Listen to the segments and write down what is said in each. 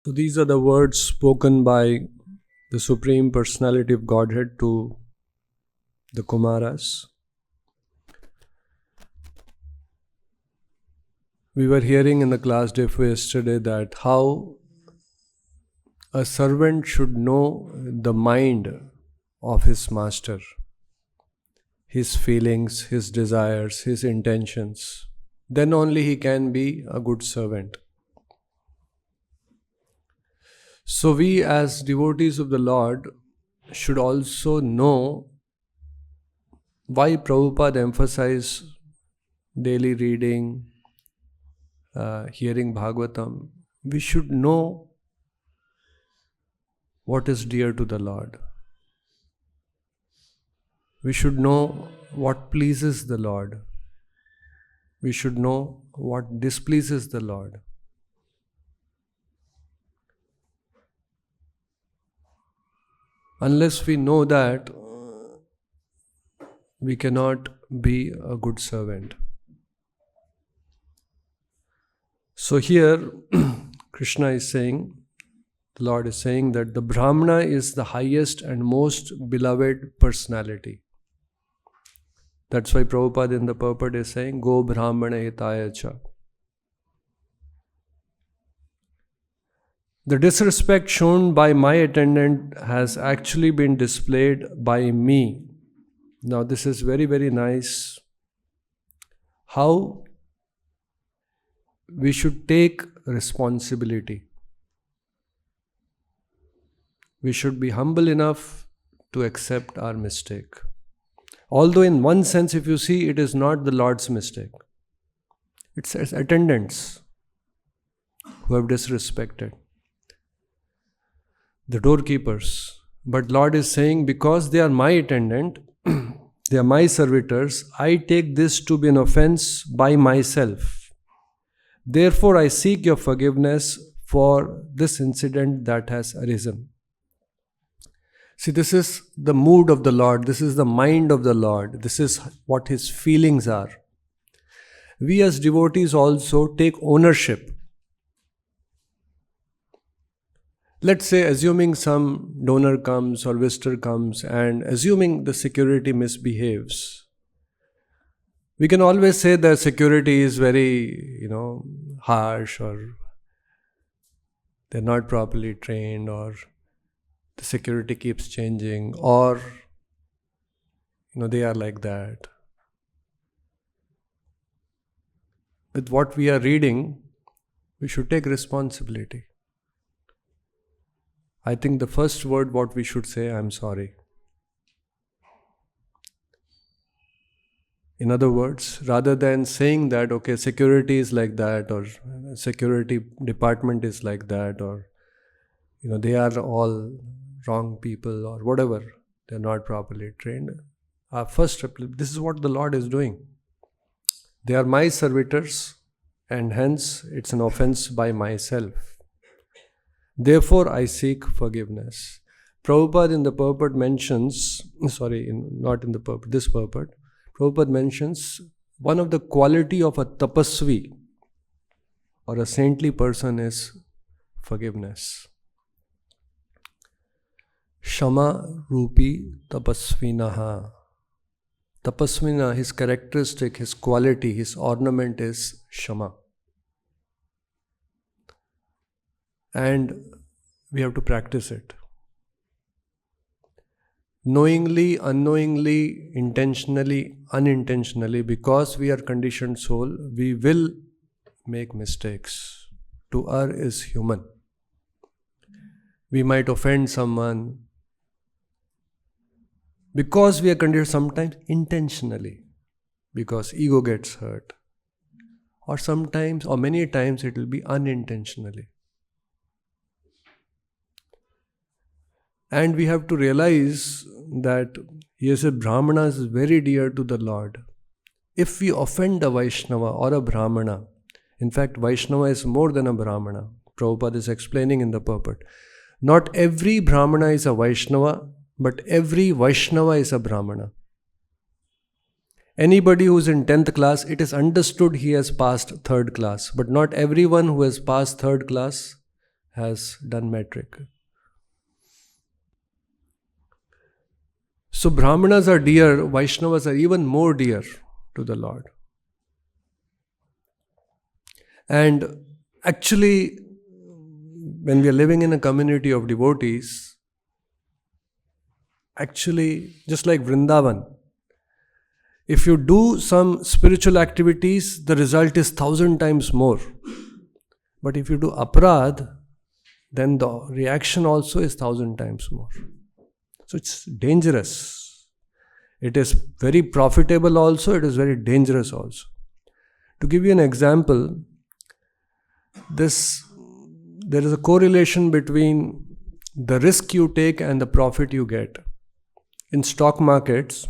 So these are the words spoken by the Supreme Personality of Godhead to the Kumaras. We were hearing in the class day for yesterday that how a servant should know the mind of his master, his feelings, his desires, his intentions. Then only he can be a good servant. So we as devotees of the Lord should also know why Prabhupada emphasized daily reading, hearing bhagavatam. We should know what is dear to the Lord. We should know what pleases the Lord. We should know what displeases the Lord. Unless we know that, we cannot be a good servant. So here, Kṛṣṇa is saying, the Lord is saying that the Brahmana is the highest and most beloved personality. That's why Prabhupada in the Purport is saying, go-brāhmaṇa-hitāya. The disrespect shown by my attendant has actually been displayed by me. Now this is very, very nice. How we should take responsibility. We should be humble enough to accept our mistake. Although in one sense, if you see, it is not the Lord's mistake. It's attendants who have disrespected the doorkeepers. But Lord is saying, because they are my attendant, they are my servitors, I take this to be an offense by myself. Therefore, I seek your forgiveness for this incident that has arisen. See, this is the mood of the Lord. This is the mind of the Lord. This is what His feelings are. We as devotees also take ownership. Let's say, assuming some donor comes or visitor comes and assuming the security misbehaves, we can always say the security is very, harsh, or they're not properly trained, or the security keeps changing, or they are like that. With what we are reading, we should take responsibility. I think the first word what we should say, I'm sorry. In other words, rather than saying that, okay, security is like that, or security department is like that, or they are all wrong people, or whatever, they're not properly trained. Our first step, this is what the Lord is doing. They are my servitors, and hence it's an offense by myself. Therefore, I seek forgiveness. Prabhupada in the Purport mentions, this Purport, Prabhupada mentions one of the quality of a tapasvi or a saintly person is forgiveness. Shama rupi tapasvinaha. Tapasvina, his characteristic, his quality, his ornament is shama. And we have to practice it. Knowingly, unknowingly, intentionally, unintentionally, because we are conditioned soul, we will make mistakes. To err is human. We might offend someone because we are conditioned, sometimes intentionally, because ego gets hurt. Or sometimes, or many times, it will be unintentionally. And we have to realize that, yes, brāhmaṇas is very dear to the Lord. If we offend a Vaishnava or a Brahmana, in fact, Vaishnava is more than a Brahmana. Prabhupada is explaining in the Purport. Not every Brahmana is a Vaishnava, but every Vaishnava is a Brahmana. Anybody who is in 10th class, it is understood he has passed 3rd class. But not everyone who has passed 3rd class has done metric. So brāhmaṇas are dear, Vaishnavas are even more dear to the Lord. And actually, when we are living in a community of devotees, actually, just like Vrindavan, if you do some spiritual activities, the result is 1,000 times more. But if you do aparadh, then the reaction also is 1,000 times more. So it's dangerous. It is very profitable also, it is very dangerous also. To give you an example, there is a correlation between the risk you take and the profit you get. In stock markets,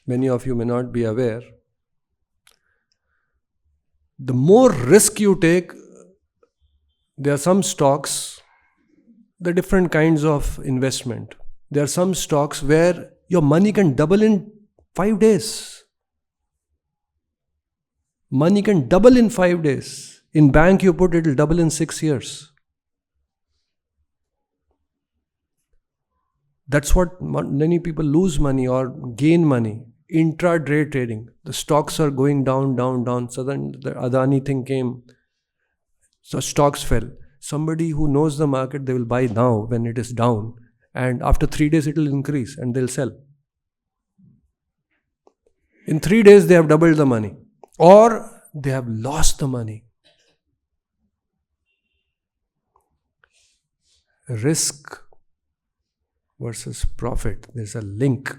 many of you may not be aware, the more risk you take, there are some stocks, the different kinds of investment. There are some stocks where your money can double in 5 days. Money can double in 5 days. In bank you put, it will double in 6 years. That's what many people lose money or gain money. Intraday trading. The stocks are going down, down, down. Suddenly the Adani thing came. So stocks fell. Somebody who knows the market, they will buy now when it is down. And after 3 days it will increase and they'll sell. In 3 days they have doubled the money. Or they have lost the money. Risk versus profit. There's a link.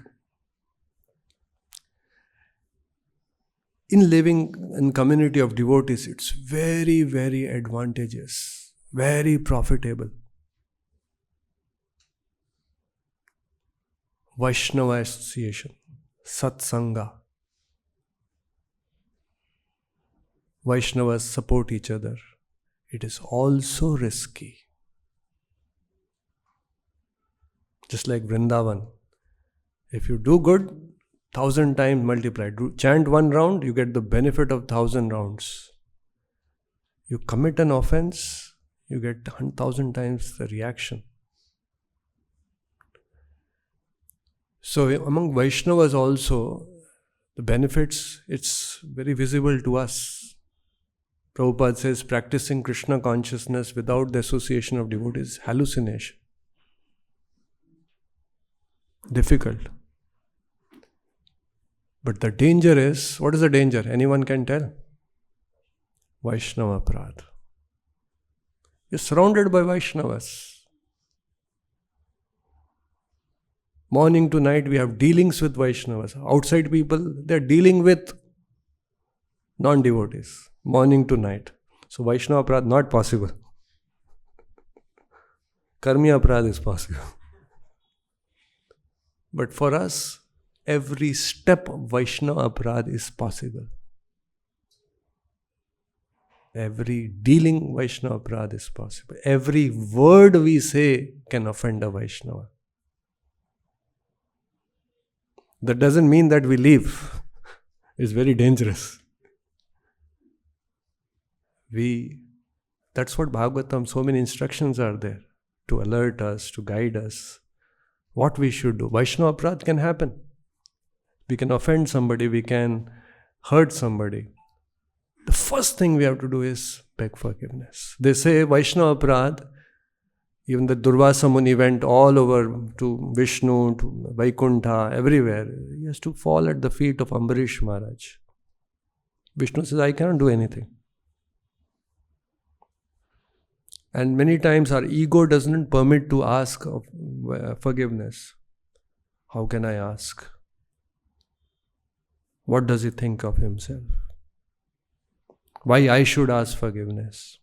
In living in community of devotees, it's very, very advantageous, very profitable. Vaishnava association, satsanga. Vaishnavas support each other. It is also risky. Just like Vrindavan. If you do good, 1,000 times multiplied. Chant 1 round, you get the benefit of 1,000 rounds. You commit an offense, you get 1,000 times the reaction. So among Vaishnavas also, the benefits, it's very visible to us. Prabhupada says, practicing Kṛṣṇa consciousness without the association of devotees is hallucination. Difficult. But the danger is, what is the danger? Anyone can tell? Vaishnava aparadh. You're surrounded by Vaishnavas. Morning to night we have dealings with Vaishnavas. Outside people, they're dealing with non-devotees. Morning to night. So Vaishnava aparadh not possible. Karmi aparadh is possible. But for us, every step of Vaishnava aparadh is possible. Every dealing Vaishnava aparadh is possible. Every word we say can offend a Vaishnava. That doesn't mean that we leave. It's very dangerous. That's what bhagavatam, so many instructions are there to alert us, to guide us. What we should do. Vaishnava aparadh can happen. We can offend somebody, we can hurt somebody. The first thing we have to do is beg forgiveness. They say Vaishnava aparadh, even the Durvasa Muni went all over to Viṣṇu, to Vaikuntha, everywhere. He has to fall at the feet of Ambarish Maharaj. Viṣṇu says, I cannot do anything. And many times our ego doesn't permit to ask of forgiveness. How can I ask? What does he think of himself? Why I should ask forgiveness?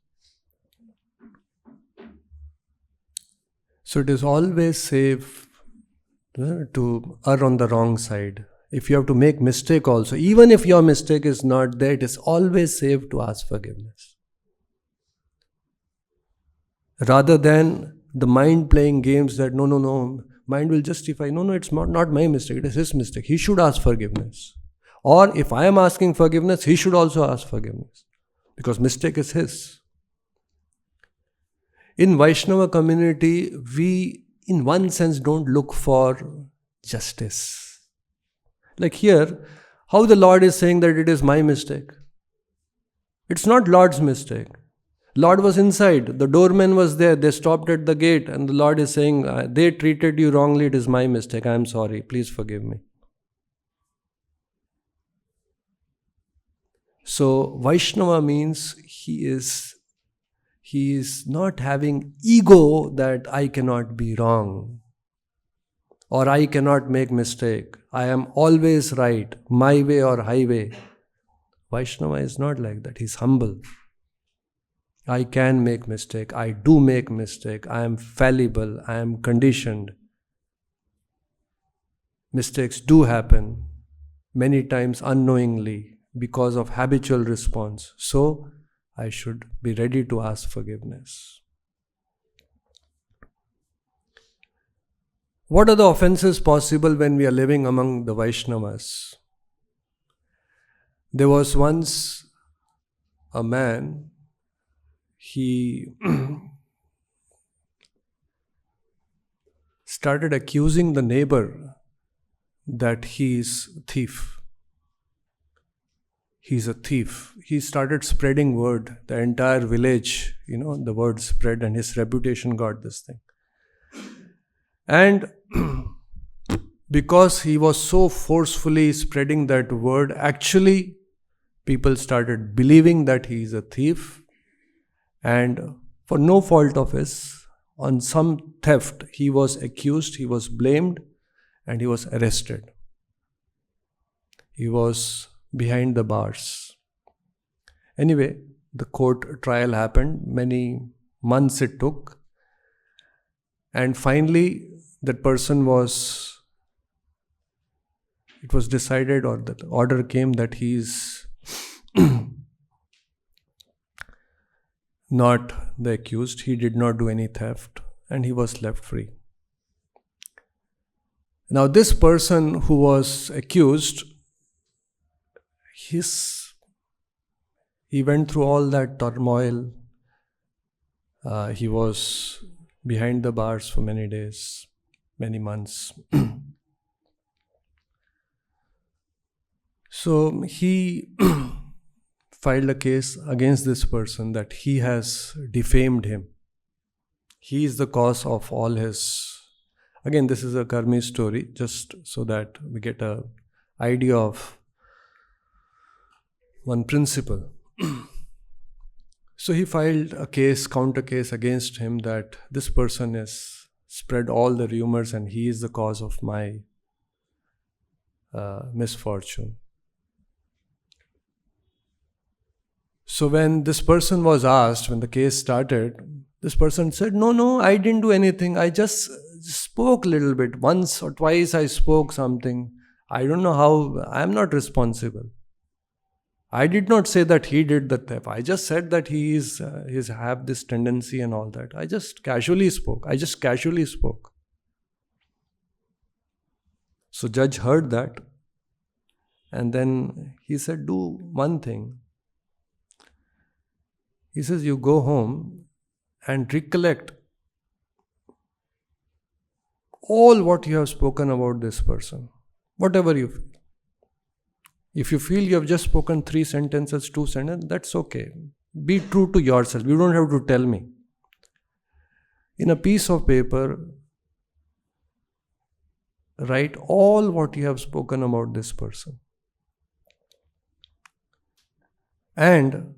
So it is always safe to err on the wrong side. If you have to make mistake also, even if your mistake is not there, it is always safe to ask forgiveness. Rather than the mind playing games that no, mind will justify, no, it's not my mistake, it is his mistake. He should ask forgiveness. Or if I am asking forgiveness, he should also ask forgiveness. Because mistake is his. In Vaishnava community, we in one sense don't look for justice. Like here, how the Lord is saying that it is my mistake. It's not Lord's mistake. Lord was inside, the doorman was there, they stopped at the gate, and the Lord is saying, they treated you wrongly, it is my mistake, I am sorry, please forgive me. So Vaishnava means he is not having ego that I cannot be wrong or I cannot make mistake. I am always right, my way or highway. Vaishnava is not like that. He is humble. I can make mistake. I do make mistake. I am fallible. I am conditioned. Mistakes do happen, many times unknowingly because of habitual response. So, I should be ready to ask forgiveness. What are the offenses possible when we are living among the Vaishnavas? There was once a man, he started accusing the neighbor that he is a thief. He's a thief. He started spreading word. The entire village, the word spread and his reputation got this thing. And because he was so forcefully spreading that word, actually people started believing that he is a thief, and for no fault of his, on some theft, he was accused, he was blamed, and he was arrested. He was behind the bars. Anyway, the court trial happened, many months it took, and finally that person it was decided, or the order came that he is not the accused, he did not do any theft, and he was left free. Now this person who was accused, he went through all that turmoil. He was behind the bars for many days, many months. So he filed a case against this person that he has defamed him. He is the cause of all his... Again, this is a karmi story, just so that we get an idea of one principle. So he filed a case, counter case against him that this person has spread all the rumors and he is the cause of my misfortune. So when this person was asked, when the case started, this person said, no, I didn't do anything. I just spoke a little bit. Once or twice I spoke something. I don't know how. I am not responsible. I did not say that he did the theft. I just said that he have this tendency and all that. I just casually spoke. So judge heard that, and then he said, do one thing. He says, you go home and recollect all what you have spoken about this person, whatever you feel. If you feel you have just spoken 3 sentences, 2 sentences, that's okay. Be true to yourself. You don't have to tell me. In a piece of paper, write all what you have spoken about this person. And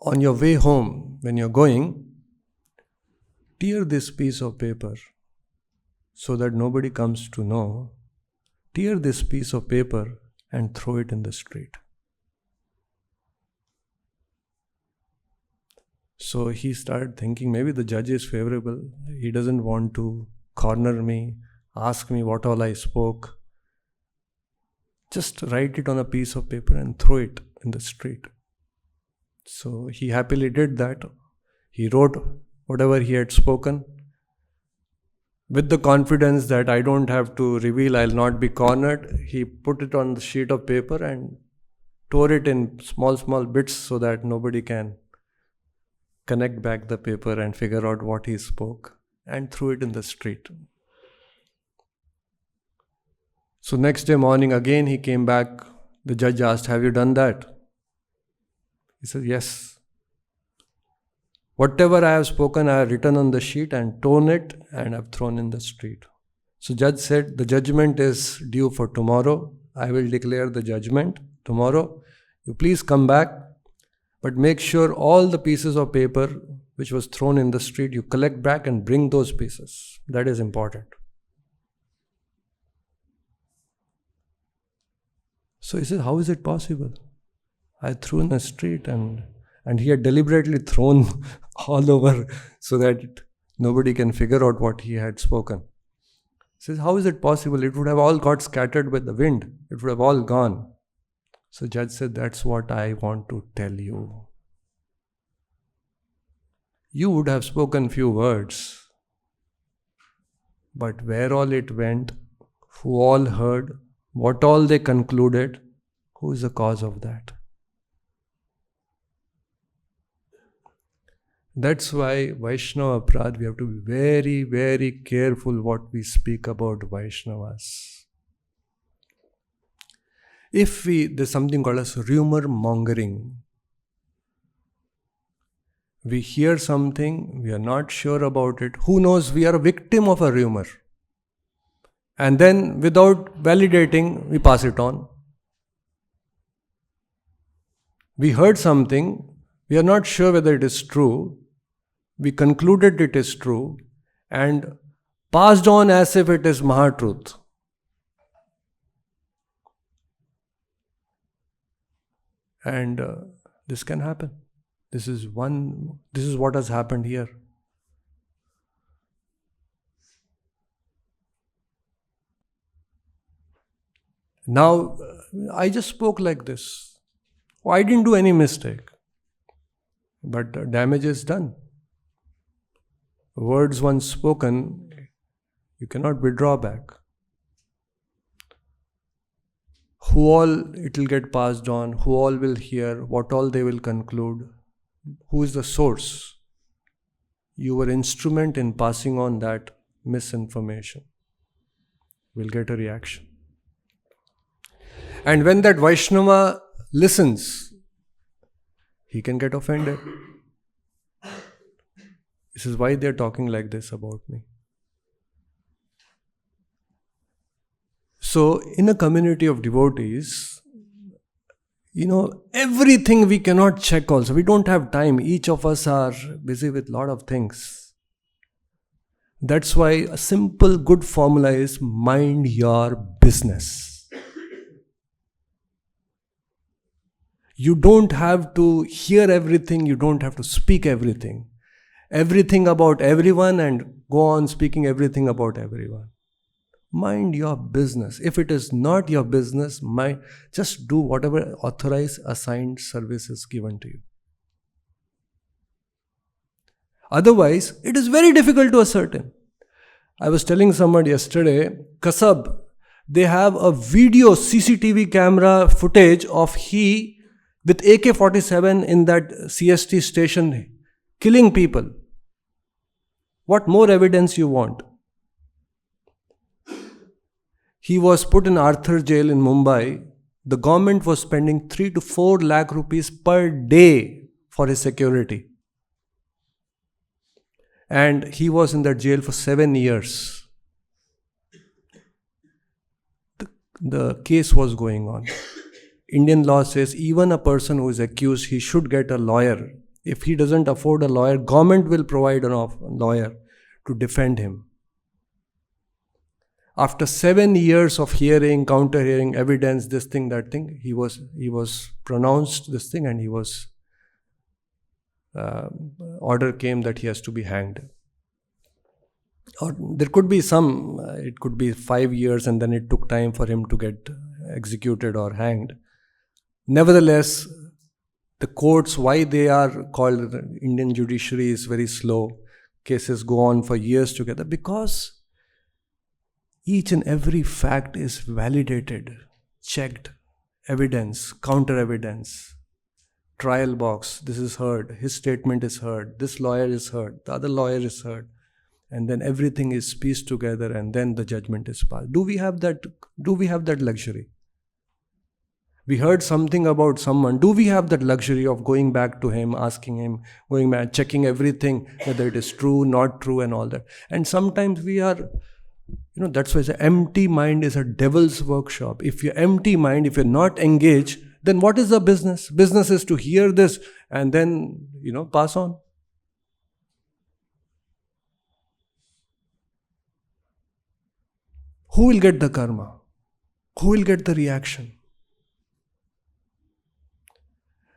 on your way home, when you're going, tear this piece of paper so that nobody comes to know. Tear this piece of paper and throw it in the street. So he started thinking, maybe the judge is favorable. He doesn't want to corner me, ask me what all I spoke. Just write it on a piece of paper and throw it in the street. So he happily did that. He wrote whatever he had spoken with the confidence that I don't have to reveal, I'll not be cornered. He put it on the sheet of paper and tore it in small bits so that nobody can connect back the paper and figure out what he spoke, and threw it in the street. So next day morning again he came back. The judge asked, "Have you done that?" He said, "Yes. Whatever I have spoken, I have written on the sheet and torn it and have thrown in the street." So judge said, "The judgment is due for tomorrow. I will declare the judgment tomorrow. You please come back, but make sure all the pieces of paper which was thrown in the street, you collect back and bring those pieces. That is important." So he said, "How is it possible? I threw in the street," and he had deliberately thrown all over so that nobody can figure out what he had spoken. He says, "How is it possible? It would have all got scattered with the wind. It would have all gone." So judge said, "That's what I want to tell you. You would have spoken few words, but where all it went, who all heard, what all they concluded, who is the cause of that?" That's why Vaishnava Aparadha, we have to be very, very careful what we speak about Vaishnavas. There's something called as rumor mongering. We hear something, we are not sure about it. Who knows, we are a victim of a rumor. And then without validating, we pass it on. We heard something, we are not sure whether it is true. We concluded it is true and passed on as if it is Mahatruth. And this can happen. This is what has happened here. Now, I just spoke like this. I didn't do any mistake. But damage is done. Words once spoken, you cannot withdraw back. Who all it will get passed on, who all will hear, what all they will conclude, who is the source? You were instrument in passing on that misinformation. Will get a reaction. And when that Vaishnava listens, he can get offended. This is why they are talking like this about me. So, in a community of devotees, everything we cannot check also. We don't have time. Each of us are busy with a lot of things. That's why a simple good formula is mind your business. You don't have to hear everything. You don't have to speak everything. Everything about everyone and go on speaking everything about everyone. Mind your business. If it is not your business, just do whatever authorized, assigned service is given to you. Otherwise, it is very difficult to ascertain. I was telling someone yesterday, Kasab, they have a video CCTV camera footage of he with AK-47 in that CST station killing people. What more evidence you want? He was put in Arthur jail in Mumbai. The government was spending 3 to 4 lakh rupees per day for his security. And he was in that jail for 7 years. The case was going on. Indian law says even a person who is accused, he should get a lawyer. If he doesn't afford a lawyer, government will provide a lawyer to defend him. After 7 years of hearing, counter-hearing, evidence, this thing, that thing, he was pronounced this thing and he was, order came that he has to be hanged. Or there could be it could be 5 years and then it took time for him to get executed or hanged. Nevertheless, the courts, why they are called, Indian judiciary is very slow. Cases go on for years together because each and every fact is validated, checked, evidence, counter evidence. trial box. This is heard. His statement is heard. This lawyer is heard. The other lawyer is heard. And then everything is pieced together, and then the judgment is passed. Do we have that luxury? We heard something about someone. Do we have that luxury of going back to him, asking him, going back, checking everything, whether it is true, not true, and all that? And sometimes we are, that's why the empty mind is a devil's workshop. If you're empty mind, if you're not engaged, then what is the business? Business is to hear this and then, pass on. Who will get the karma? Who will get the reaction?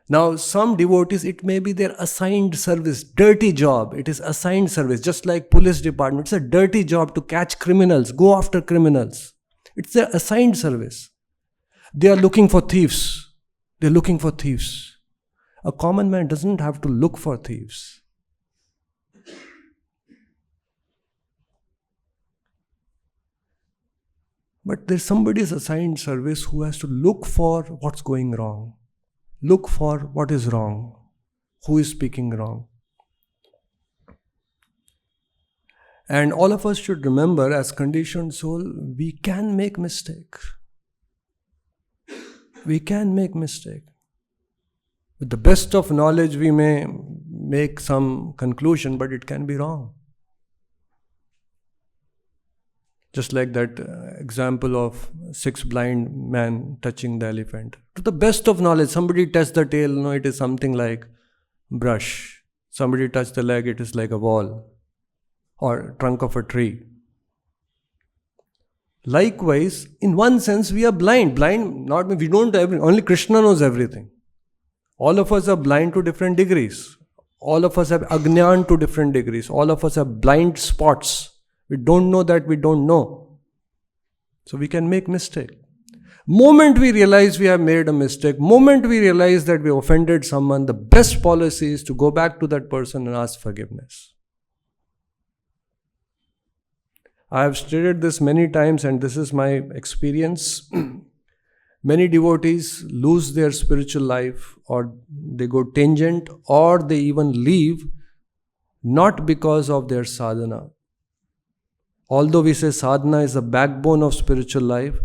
Now, some devotees, it may be their assigned service, dirty job. It is assigned service, just like police department. It's a dirty job to catch criminals, go after criminals. It's their assigned service. They are looking for thieves. They're looking for thieves. A common man doesn't have to look for thieves. But there's somebody's assigned service who has to look for what's going wrong. Look for what is wrong. Who is speaking wrong. And all of us should remember, as conditioned soul, we can make mistake. We can make mistake. With the best of knowledge, we may make some conclusion, but it can be wrong. Just like that example of 6 blind men touching the elephant. To the best of knowledge, somebody touched the tail, it is something like brush. Somebody touched the leg, it is like a wall or trunk of a tree. Likewise, in one sense, we are blind. We don't know everything. Only Kṛṣṇa knows everything. All of us are blind to different degrees. All of us have ajñān to different degrees. All of us have blind spots. We don't know that we don't know. So we can make mistake. Moment we realize we have made a mistake, moment we realize that we offended someone, the best policy is to go back to that person and ask forgiveness. I have stated this many times, and this is my experience. Many devotees lose their spiritual life, or they go tangent, or they even leave, not because of their sadhana. Although we say sadhana is the backbone of spiritual life,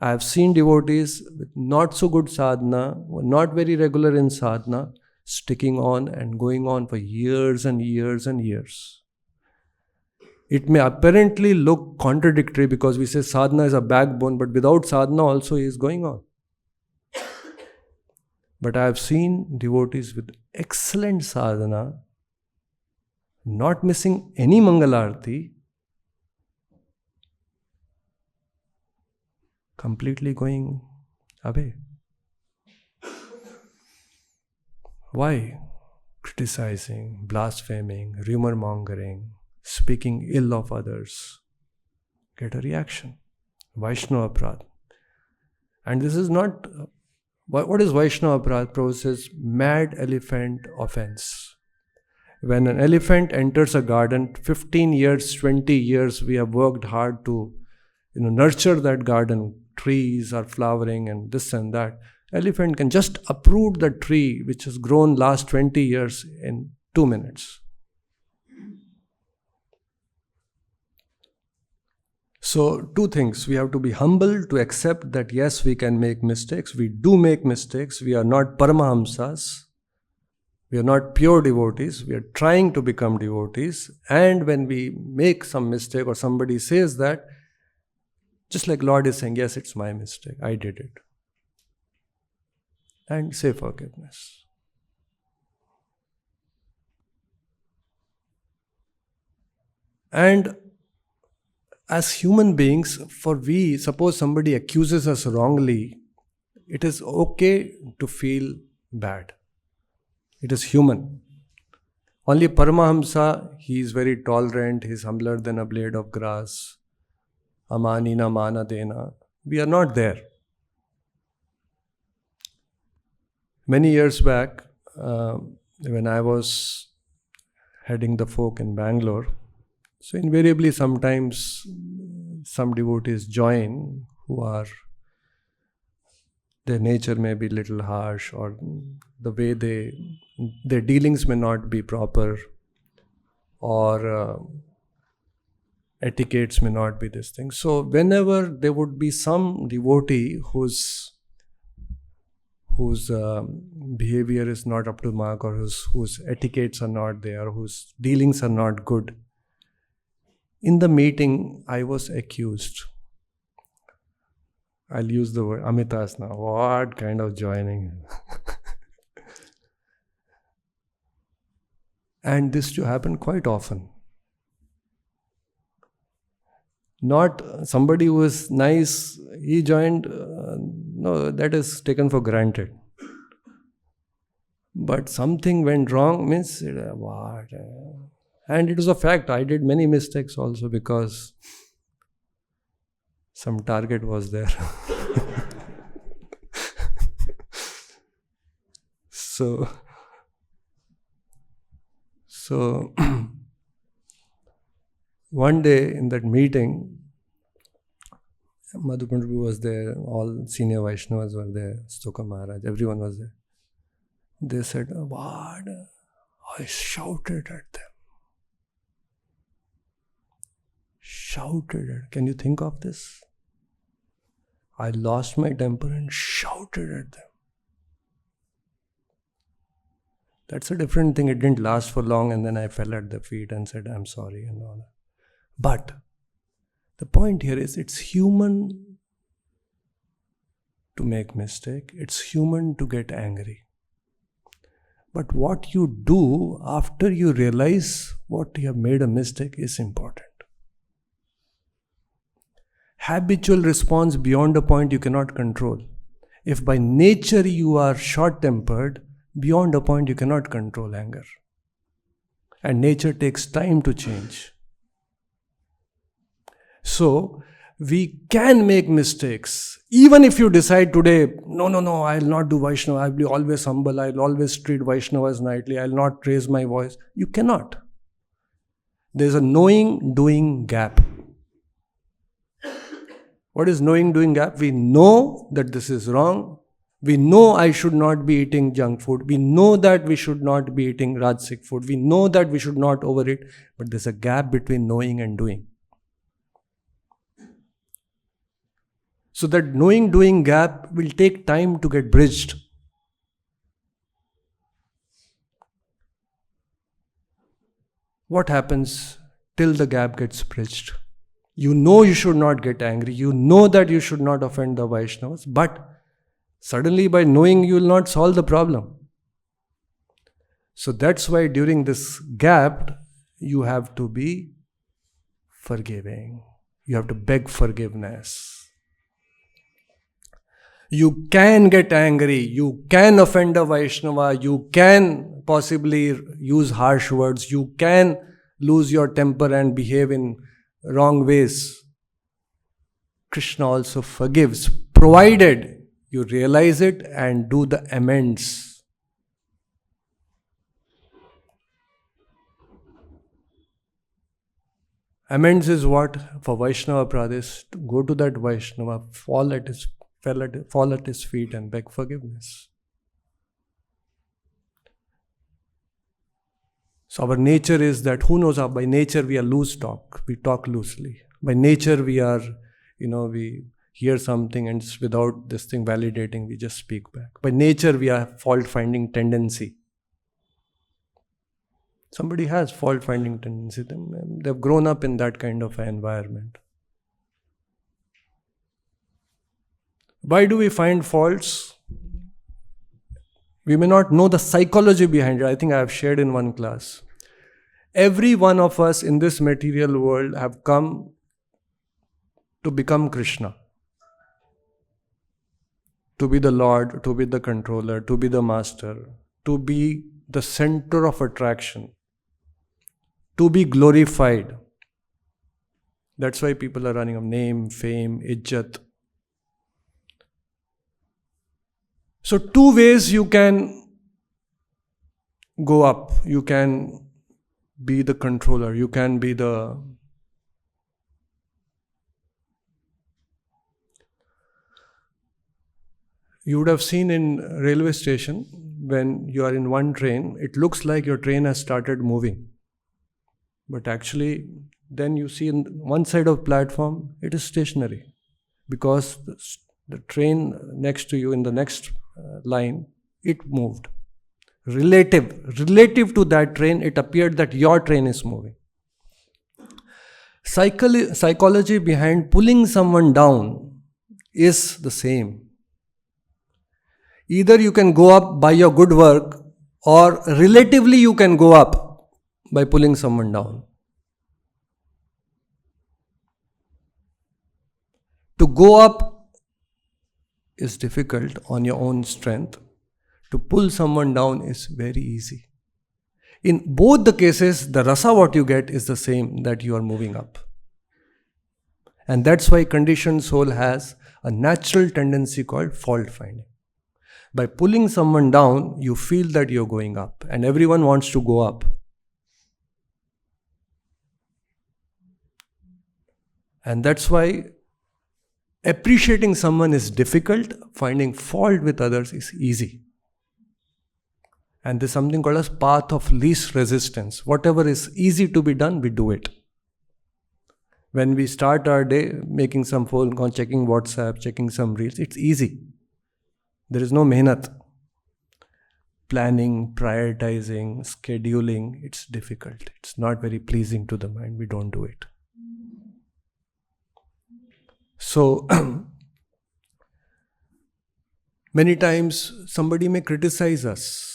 I have seen devotees with not so good sadhana, not very regular in sadhana, sticking on and going on for years and years and years. It may apparently look contradictory because we say sadhana is a backbone, but without sadhana also he is going on. But I have seen devotees with excellent sadhana, not missing any Mangalarti, completely going away. Why? Criticizing, blaspheming, rumor mongering, speaking ill of others. Get a reaction. Viṣṇu aparādh. And this is not, what is Viṣṇu aparādh? Prabhupada says, mad elephant offense. When an elephant enters a garden, 15 years, 20 years, we have worked hard to nurture that garden. Trees are flowering and this and that. Elephant can just uproot the tree which has grown last 20 years in 2 minutes. So 2 things. We have to be humble to accept that yes, we can make mistakes. We do make mistakes. We are not paramahamsas. We are not pure devotees. We are trying to become devotees. And when we make some mistake or somebody says that, just like Lord is saying, yes, it's my mistake. I did it. And say forgiveness. And as human beings, suppose somebody accuses us wrongly, it is okay to feel bad. It is human. Only Paramahamsa, he is very tolerant, he is humbler than a blade of grass. Amanina mana dena. We are not there. Many years back, when I was heading the folk in Bangalore, so invariably sometimes some devotees join who are, their nature may be little harsh or the way their dealings may not be proper, or etiquettes may not be this thing. So whenever there would be some devotee whose behavior is not up to mark, or whose etiquettes are not there, whose dealings are not good, in the meeting I was accused. I'll use the word Amitasana. What kind of joining? And this to happen quite often. Not somebody who is nice, he joined, no, that is taken for granted. But something went wrong, means, what? And it is a fact, I did many mistakes also, because some target was there. So one day in that meeting, Madhu Prabhu was there, all senior Vaishnavas were there, Stoka Maharaj, everyone was there. They said, what? I shouted at them. Shouted at, can you think of this? I lost my temper and shouted at them. That's a different thing. It didn't last for long, and then I fell at their feet and said, I'm sorry and all that. But the point here is, it's human to make mistake. It's human to get angry. But what you do after you realize what you have made a mistake is important. Habitual response beyond a point you cannot control. If by nature you are short-tempered, beyond a point you cannot control anger. And nature takes time to change. So, we can make mistakes. Even if you decide today, no, I'll not do Vaishnava, I'll be always humble, I'll always treat Vaishnavas nicely, I'll not raise my voice. You cannot. There's a knowing-doing gap. What is knowing-doing gap? We know that this is wrong. We know I should not be eating junk food. We know that we should not be eating rajasic food. We know that we should not overeat. But there's a gap between knowing and doing. So that knowing-doing gap will take time to get bridged. What happens till the gap gets bridged? You know you should not get angry. You know that you should not offend the Vaishnavas. But suddenly by knowing you will not solve the problem. So that's why during this gap, you have to be forgiving. You have to beg forgiveness. You can get angry, you can offend a Vaishnava, you can possibly use harsh words, you can lose your temper and behave in wrong ways. Kṛṣṇa also forgives, provided you realize it and do the amends. Amends is what? For Vaishnava Pradesh, to go to that Vaishnava, fall at his feet and beg forgiveness. So our nature is that, who knows, by nature we are loose talk. We talk loosely. By nature we are, we hear something and without this thing validating, we just speak back. By nature we are fault-finding tendency. Somebody has fault-finding tendency. They've grown up in that kind of an environment. Why do we find faults? We may not know the psychology behind it. I think I have shared in one class. Every one of us in this material world have come to become Kṛṣṇa. To be the Lord, to be the controller, to be the master, to be the center of attraction, to be glorified. That's why people are running of name, fame, ijjat. So 2 ways you can go up. You can be the controller. You can be the... You would have seen in railway station, when you are in one train, it looks like your train has started moving. But actually, then you see in one side of platform, it is stationary. Because the train next to you in the next line, it moved. Relative to that train, it appeared that your train is moving. Psychology behind pulling someone down is the same. Either you can go up by your good work, or relatively you can go up by pulling someone down. To go up is difficult on your own strength. To pull someone down is very easy. In both the cases, the rasa what you get is the same, that you are moving up. And that's why conditioned soul has a natural tendency called fault finding. By pulling someone down, you feel that you're going up, and everyone wants to go up. And that's why appreciating someone is difficult, finding fault with others is easy. And there's something called as path of least resistance. Whatever is easy to be done, we do it. When we start our day making some phone call, checking WhatsApp, checking some reels, it's easy. There is no mehnat. Planning, prioritizing, scheduling, it's difficult. It's not very pleasing to the mind. We don't do it. So, many times somebody may criticize us.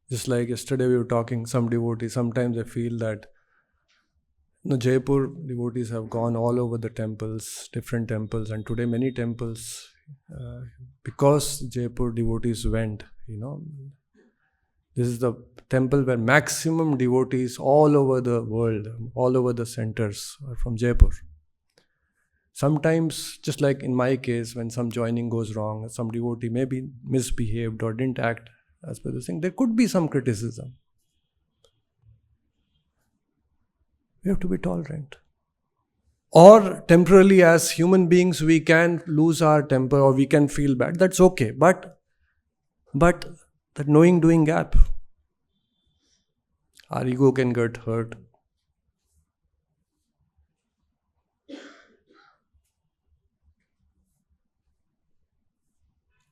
Just like yesterday we were talking, some devotees, sometimes I feel that Jaipur devotees have gone all over the temples, different temples, and today many temples, because Jaipur devotees went, this is the temple where maximum devotees all over the world, all over the centers are from Jaipur. Sometimes, just like in my case, when some joining goes wrong, some devotee may be misbehaved or didn't act as per the thing, there could be some criticism. We have to be tolerant. Or temporarily as human beings, we can lose our temper or we can feel bad. That's okay. But that knowing doing gap, our ego can get hurt.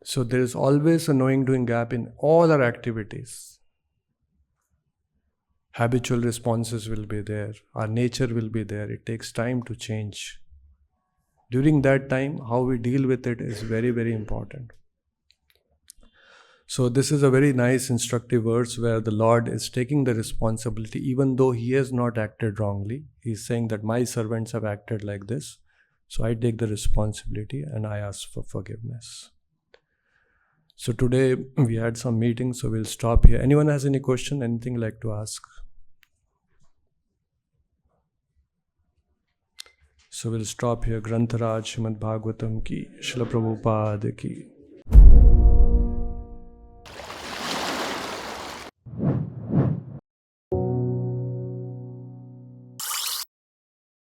So there is always a knowing doing gap in all our activities. Habitual responses will be there. Our nature will be there. It takes time to change. During that time, how we deal with it is very, very important. So this is a very nice instructive verse where the Lord is taking the responsibility, even though He has not acted wrongly. He is saying that my servants have acted like this. So I take the responsibility and I ask for forgiveness. So today we had some meetings, so we'll stop here. Anyone has any question, anything like to ask? So we'll stop here. Grantharaj Srimad Bhagavatam ki, Srila Prabhupada ki.